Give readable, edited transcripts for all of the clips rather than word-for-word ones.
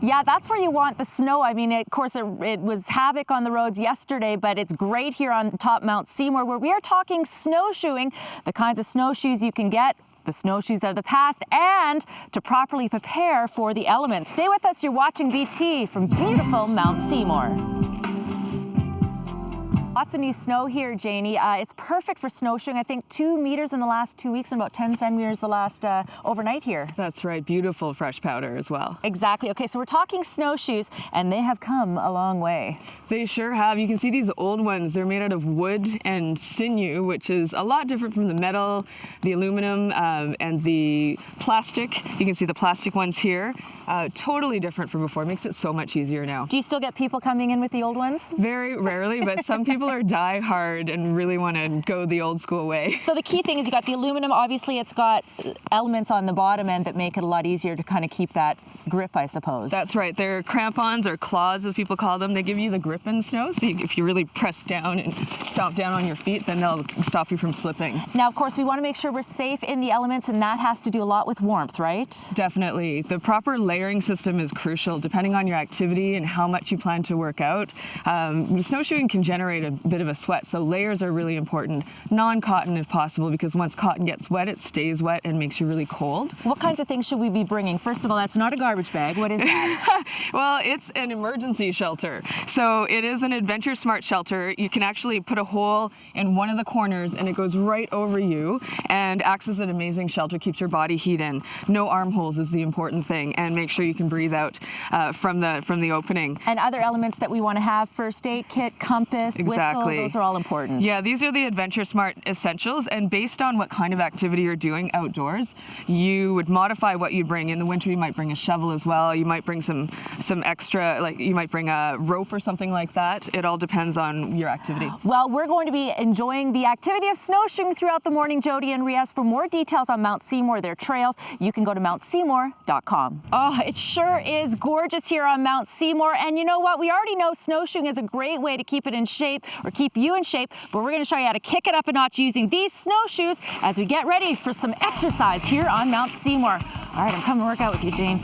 Yeah, that's where you want the snow. I mean, of course, it was havoc on the roads yesterday, but it's great here on top Mount Seymour, where we are talking snowshoeing, the kinds of snowshoes you can get, the snowshoes of the past, and to properly prepare for the elements. Stay with us. You're watching BT from beautiful Mount Seymour. Lots of new snow here, Janie. It's perfect for snowshoeing. I think 2 meters in the last 2 weeks and about 10 centimeters the last overnight here. That's right. Beautiful fresh powder as well. Exactly. Okay, so we're talking snowshoes, and they have come a long way. They sure have. You can see these old ones. They're made out of wood and sinew, which is a lot different from the metal, the aluminum, and the plastic. You can see the plastic ones here. Totally different from before. It makes it so much easier now. Do you still get people coming in with the old ones? Very rarely, but some people are die hard and really want to go the old school way. So the key thing is you got the aluminum. Obviously, it's got elements on the bottom end that make it a lot easier to kind of keep that grip, I suppose. That's right. They're crampons or claws, as people call them. They give you the grip in snow, so if you really press down and stomp down on your feet, then they'll stop you from slipping. Now, of course, we want to make sure we're safe in the elements, and that has to do a lot with warmth, right? Definitely. The proper layering system is crucial, depending on your activity and how much you plan to work out. Snowshoeing can generate a bit of a sweat, so layers are really important. Non-cotton if possible, because once cotton gets wet, it stays wet and makes you really cold. What kinds of things should we be bringing? First of all, that's not a garbage bag. What is that? Well, it's an emergency shelter. So it is an Adventure Smart shelter. You can actually put a hole in one of the corners and it goes right over you and acts as an amazing shelter, keeps your body heat in. No armholes is the important thing, and make sure you can breathe out from the opening. And other elements that we want to have, first aid kit, compass, exactly. Whistle, those are all important. Yeah, these are the Adventure Smart essentials, and based on what kind of activity you're doing outdoors, you would modify what you bring. In the winter, you might bring a shovel as well. You might bring some extra, like you might bring a rope or something like that. It all depends on your activity. Well, we're going to be enjoying the activity of snowshoeing throughout the morning, Jody and Riaz. For more details on Mount Seymour, their trails, you can go to mountseymour.com. Oh, it sure is gorgeous here on Mount Seymour. And you know what? We already know snowshoeing is a great way to keep it in shape, or keep you in shape, but we're going to show you how to kick it up a notch using these snowshoes as we get ready for some exercise here on Mount Seymour. All right, I'm coming to work out with you, Jane.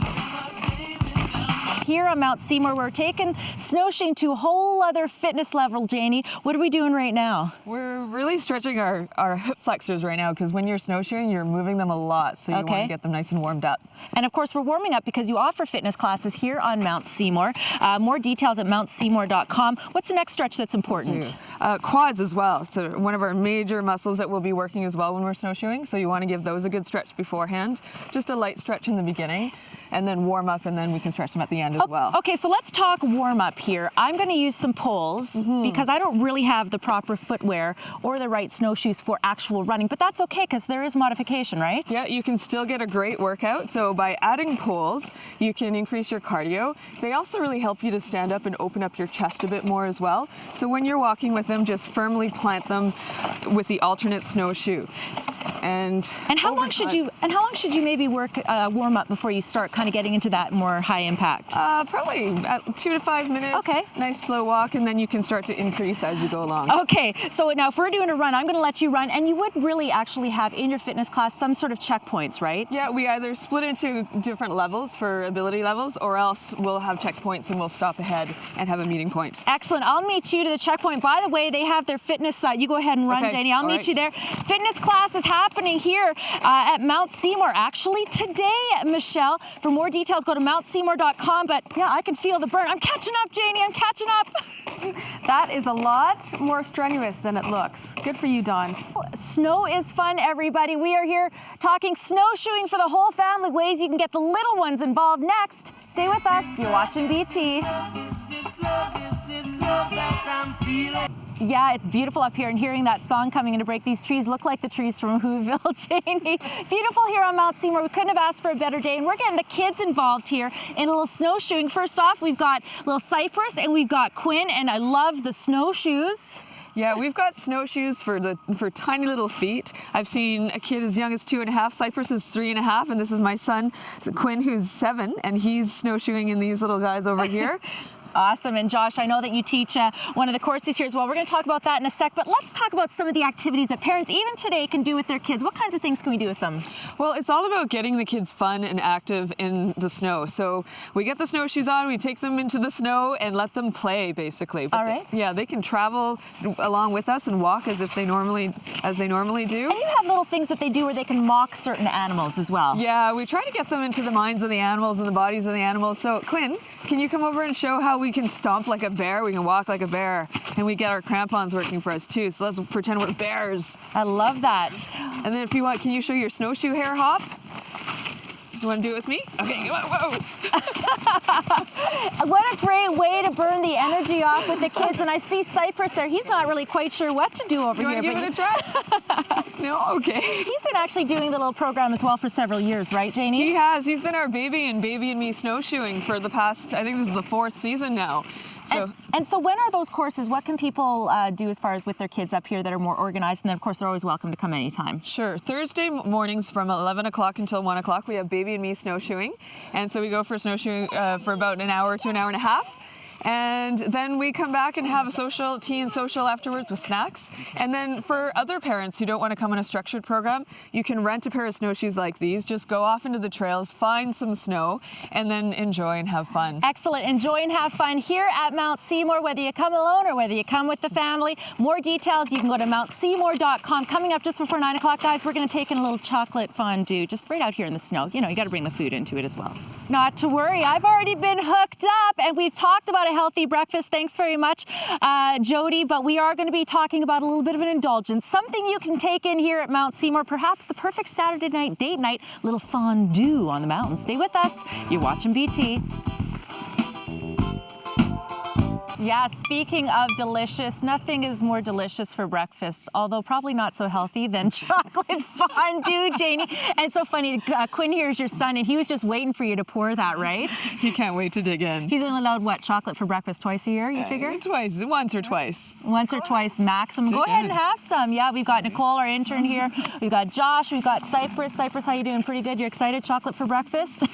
Here on Mount Seymour, we're taking snowshoeing to a whole other fitness level, Janie. What are we doing right now? We're really stretching our hip flexors right now, because when you're snowshoeing, you're moving them a lot, so you want to get them nice and warmed up. And of course, we're warming up because you offer fitness classes here on Mount Seymour. More details at mountseymour.com. What's the next stretch that's important? Quads as well. So one of our major muscles that we'll be working as well when we're snowshoeing, so you want to give those a good stretch beforehand. Just a light stretch in the beginning, and then warm up, and then we can stretch them at the end as well. Okay, so let's talk warm up here. I'm going to use some poles because I don't really have the proper footwear or the right snowshoes for actual running, but that's okay because there is modification, right? Yeah, you can still get a great workout. So by adding poles, you can increase your cardio. They also really help you to stand up and open up your chest a bit more as well. So when you're walking with them, just firmly plant them with the alternate snowshoe. And how long should you maybe warm up before you start kind of getting into that more high impact? Probably 2 to 5 minutes. Okay. Nice slow walk, and then you can start to increase as you go along. Okay, so now if we're doing a run, I'm going to let you run, and you would really actually have in your fitness class some sort of checkpoints, right? Yeah, we either split into different levels for ability levels, or else we'll have checkpoints and we'll stop ahead and have a meeting point. Excellent. I'll meet you to the checkpoint. By the way, they have their fitness side. You go ahead and run, Janie. I'll meet you there. Fitness class is happening here at Mount Seymour, actually today, Michelle. For more details, go to mountseymour.com. But yeah, I can feel the burn. I'm catching up, Janie. I'm catching up. That is a lot more strenuous than it looks. Good for you, Dawn. Snow is fun, everybody. We are here talking snowshoeing for the whole family, ways you can get the little ones involved. Next, stay with us. You're watching BT. Yeah, it's beautiful up here, and hearing that song coming in to break these trees look like the trees from Whoville, Janie. Beautiful here on Mount Seymour. We couldn't have asked for a better day, and we're getting the kids involved here in a little snowshoeing. First off, we've got little Cypress, and we've got Quinn, and I love the snowshoes. Yeah, we've got snowshoes for tiny little feet. I've seen a kid as young as 2.5. Cypress is 3.5, and this is my son, Quinn, who's 7, and he's snowshoeing in these little guys over here. Awesome. And Josh, I know that you teach one of the courses here as well. We're going to talk about that in a sec, but let's talk about some of the activities that parents even today can do with their kids. What kinds of things can we do with them? Well, it's all about getting the kids fun and active in the snow. So we get the snowshoes on, we take them into the snow and let them play, basically. But all right. They can travel along with us and walk as they normally do. And you have little things that they do where they can mock certain animals as well. Yeah, we try to get them into the minds of the animals and the bodies of the animals. So Quinn, can you come over and show how we can stomp like a bear, we can walk like a bear, and we get our crampons working for us too. So let's pretend we're bears. I love that. And then if you want, can you show your snowshoe hare hop? You want to do it with me? Okay, whoa. What a great way to burn the energy off with the kids. And I see Cypress there. He's not really quite sure what to do over you here. You want to give it a try? No? Okay. He's been actually doing the little program as well for several years, right, Janie? He has. He's been our baby and me snowshoeing for the past, I think this is the 4th season now. And so when are those courses? What can people do as far as with their kids up here that are more organized? And then, of course, they're always welcome to come anytime. Sure. Thursday mornings from 11 o'clock until 1 o'clock, we have baby and me snowshoeing. And so we go for snowshoeing for about an hour to an hour and a half. And then we come back and have a tea and social afterwards with snacks. And then for other parents who don't want to come on a structured program, you can rent a pair of snowshoes like these, just go off into the trails, find some snow, and then enjoy and have fun. Excellent. Enjoy and have fun here at Mount Seymour, whether you come alone or whether you come with the family. More details, you can go to mountseymour.com. Coming up just before 9 o'clock, guys, we're going to take in a little chocolate fondue, just right out here in the snow. You know, you got to bring the food into it as well. Not to worry, I've already been hooked up, and we've talked about a healthy breakfast. Thanks very much, Jody. But we are going to be talking about a little bit of an indulgence, something you can take in here at Mount Seymour, perhaps the perfect Saturday night date night, little fondue on the mountain. Stay with us. You're watching BT. Yeah, speaking of delicious, nothing is more delicious for breakfast, although probably not so healthy than chocolate fondue, Janie. And it's so funny, Quinn here is your son, and he was just waiting for you to pour that, right? He can't wait to dig in. He's only allowed, what, chocolate for breakfast twice a year, you figure? Once or twice. Once or twice maximum. Go ahead and have some. Yeah, we've got Nicole, our intern here. We've got Josh. We've got Cypress. Cypress, how you doing? Pretty good? You're excited? Chocolate for breakfast?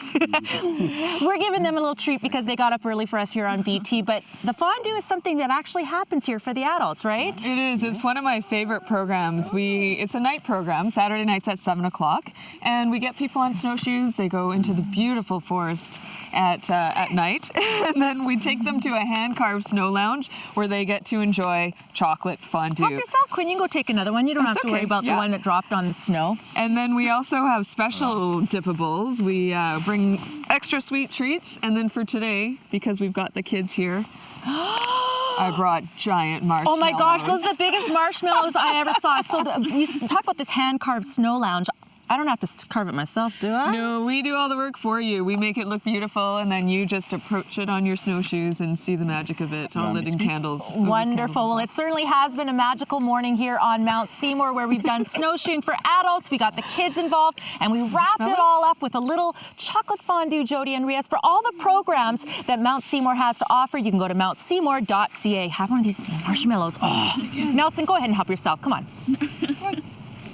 We're giving them a little treat because they got up early for us here on BT, but the fondue is something that actually happens here for the adults, right? It is. It's one of my favorite programs. It's a night program, Saturday nights at 7 o'clock, and we get people on snowshoes. They go into the beautiful forest at night, and then we take them to a hand-carved snow lounge where they get to enjoy chocolate fondue. Help yourself, Quinn. You can go take another one. You don't have to worry about the one that dropped on the snow. And then we also have special dippables. We bring extra sweet treats, and then for today, because we've got the kids here, I brought giant marshmallows. Oh my gosh, those are the biggest marshmallows I ever saw. So you talk about this hand-carved snow lounge. I don't have to carve it myself, do I? No, we do all the work for you. We make it look beautiful, and then you just approach it on your snowshoes and see the magic of it, all lit in candles. Wonderful. Well, it certainly has been a magical morning here on Mount Seymour, where we've done snowshoeing for adults. We got the kids involved, and we wrapped it all up with a little chocolate fondue, Jody and Riaz. For all the programs that Mount Seymour has to offer, you can go to mountseymour.ca. Have one of these marshmallows. Oh. Nelson, go ahead and help yourself. Come on.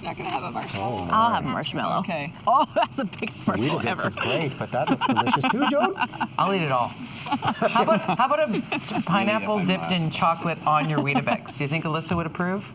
Not gonna have a marshmallow. Oh, I'll have a marshmallow. Okay. Oh, that's the biggest marshmallow ever. This is great, but that looks delicious too, Joan. I'll eat it all. How about a pineapple dipped in chocolate on your Weetabix? Do you think Alyssa would approve?